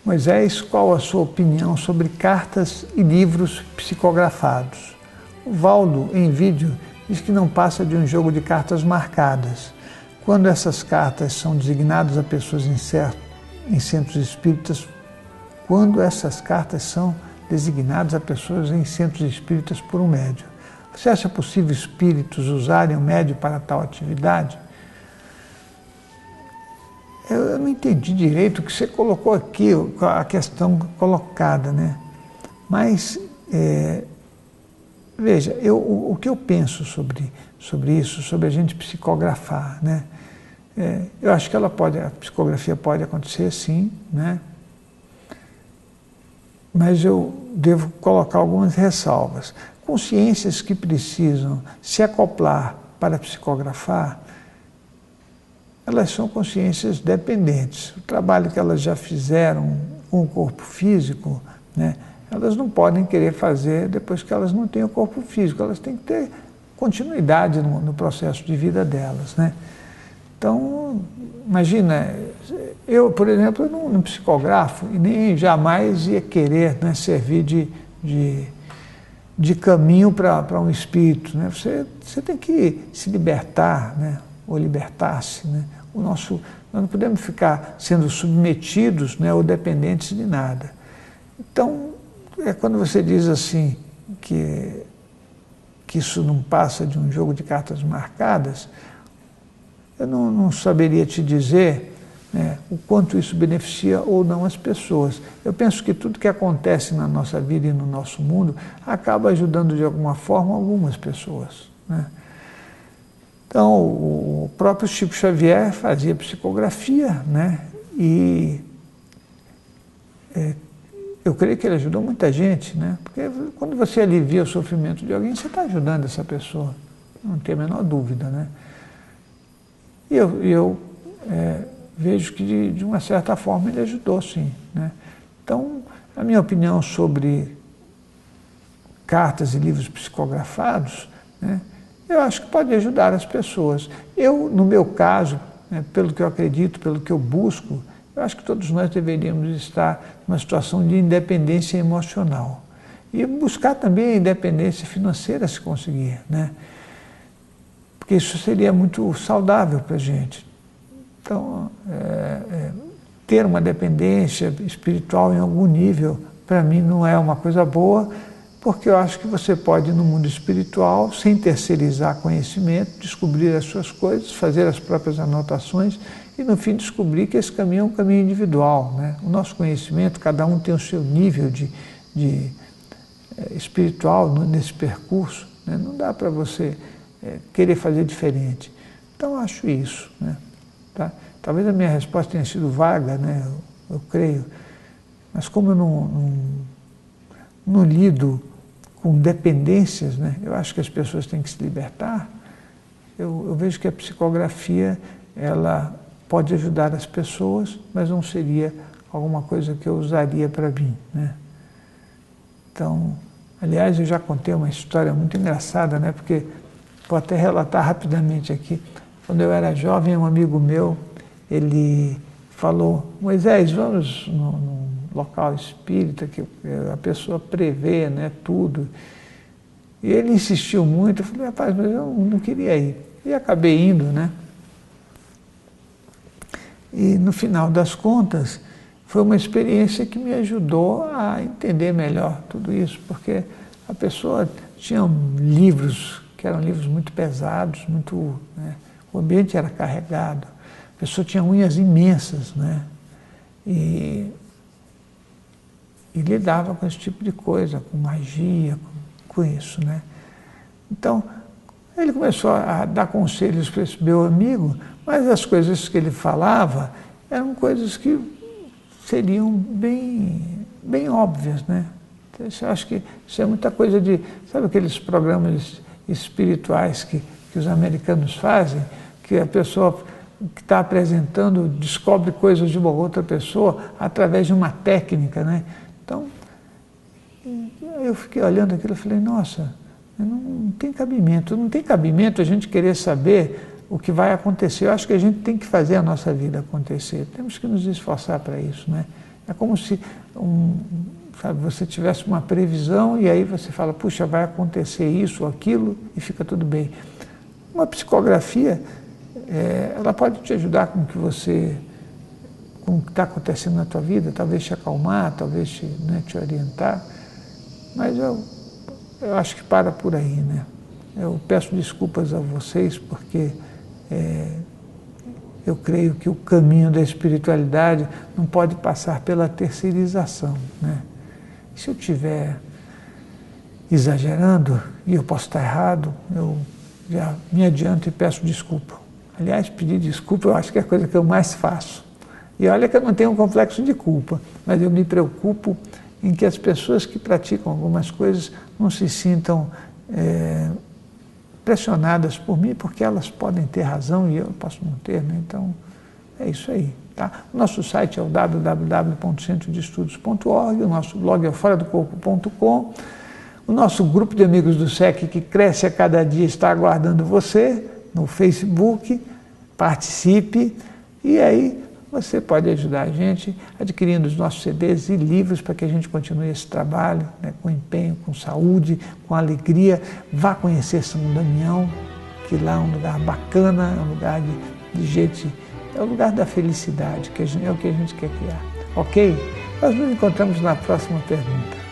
Moisés, qual a sua opinião sobre cartas e livros psicografados? O Valdo, em vídeo, diz que não passa de um jogo de cartas marcadas. Quando essas cartas são designadas a pessoas em centros espíritas, por um médium. Você acha possível espíritos usarem o médium para tal atividade? Eu não entendi direito o que você colocou aqui, a questão colocada, né? Mas, veja, o que eu penso sobre isso, sobre a gente psicografar, né? Eu acho que a psicografia pode acontecer sim, né? Mas eu devo colocar algumas ressalvas. Consciências que precisam se acoplar para psicografar, elas são consciências dependentes. O trabalho que elas já fizeram com o corpo físico, né, elas não podem querer fazer depois que elas não têm o corpo físico. Elas têm que ter continuidade no processo de vida delas, né? Então, imagina, eu, por exemplo, não psicografo e nem jamais ia querer, né, servir de caminho para um espírito, né? Você tem que se libertar, né? Ou libertar-se, né? Nós não podemos ficar sendo submetidos, né, ou dependentes de nada. Então, quando você diz assim que isso não passa de um jogo de cartas marcadas, eu não saberia te dizer, né, o quanto isso beneficia ou não as pessoas. Eu penso que tudo que acontece na nossa vida e no nosso mundo acaba ajudando de alguma forma algumas pessoas, né? Então, o próprio Chico Xavier fazia psicografia, né? E eu creio que ele ajudou muita gente, né? Porque quando você alivia o sofrimento de alguém, você está ajudando essa pessoa, não tem a menor dúvida, né? E eu vejo que, de uma certa forma, ele ajudou, sim, né? Então, a minha opinião sobre cartas e livros psicografados, né, eu acho que pode ajudar as pessoas. Eu, no meu caso, né, pelo que eu acredito, pelo que eu busco, eu acho que todos nós deveríamos estar numa situação de independência emocional. E buscar também a independência financeira, se conseguir, né? Porque isso seria muito saudável para a gente. Então, ter uma dependência espiritual em algum nível, para mim, não é uma coisa boa, porque eu acho que você pode, no mundo espiritual, sem terceirizar conhecimento, descobrir as suas coisas, fazer as próprias anotações e, no fim, descobrir que esse caminho é um caminho individual, né? O nosso conhecimento, cada um tem o seu nível espiritual nesse percurso, né? Não dá para você querer fazer diferente. Então, eu acho isso, né? Tá? Talvez a minha resposta tenha sido vaga, né? Eu creio, mas como eu não lido com dependências, né? Eu acho que as pessoas têm que se libertar. Eu vejo que a psicografia, ela pode ajudar as pessoas, mas não seria alguma coisa que eu usaria para mim, né? Então, aliás, eu já contei uma história muito engraçada, né? Porque vou até relatar rapidamente aqui. Quando eu era jovem, um amigo meu, ele falou: Moisés, vamos num local espírita que a pessoa prevê, né, tudo. E ele insistiu muito. Eu falei: rapaz, mas eu não queria ir. E acabei indo, né? E no final das contas, foi uma experiência que me ajudou a entender melhor tudo isso, porque a pessoa tinha livros que eram livros muito pesados, muito, né, o ambiente era carregado, a pessoa tinha unhas imensas, né? E lidava com esse tipo de coisa, com magia, com isso, né? Então, ele começou a dar conselhos para esse meu amigo, mas as coisas que ele falava eram coisas que seriam bem óbvias, né? Então, eu acho que isso é muita coisa de... Sabe aqueles programas espirituais que os americanos fazem, que a pessoa que está apresentando descobre coisas de uma outra pessoa através de uma técnica, né? Então, eu fiquei olhando aquilo e falei: nossa, não tem cabimento a gente querer saber o que vai acontecer. Eu acho que a gente tem que fazer a nossa vida acontecer, temos que nos esforçar para isso, né? É como se sabe, você tivesse uma previsão e aí você fala, puxa, vai acontecer isso ou aquilo e fica tudo bem. Uma psicografia, ela pode te ajudar com o que está acontecendo na tua vida, talvez te acalmar, talvez te orientar, mas eu acho que para por aí, né? Eu peço desculpas a vocês porque eu creio que o caminho da espiritualidade não pode passar pela terceirização, né? Se eu estiver exagerando, e eu posso estar errado, eu já me adianto e peço desculpa. Aliás, pedir desculpa eu acho que é a coisa que eu mais faço. E olha que eu não tenho um complexo de culpa, mas eu me preocupo em que as pessoas que praticam algumas coisas não se sintam pressionadas por mim, porque elas podem ter razão e eu posso não ter, né? Então, é isso aí. Tá? O nosso site é o www.centrodeestudos.org, o nosso blog é foradocorpo.com, o nosso grupo de amigos do SEC, que cresce a cada dia, está aguardando você no Facebook, participe, e aí você pode ajudar a gente adquirindo os nossos CDs e livros para que a gente continue esse trabalho, né, com empenho, com saúde, com alegria. Vá conhecer São Damião, que lá é um lugar bacana, é um lugar de gente, é o lugar da felicidade, que é o que a gente quer criar. Ok? Nós nos encontramos na próxima pergunta.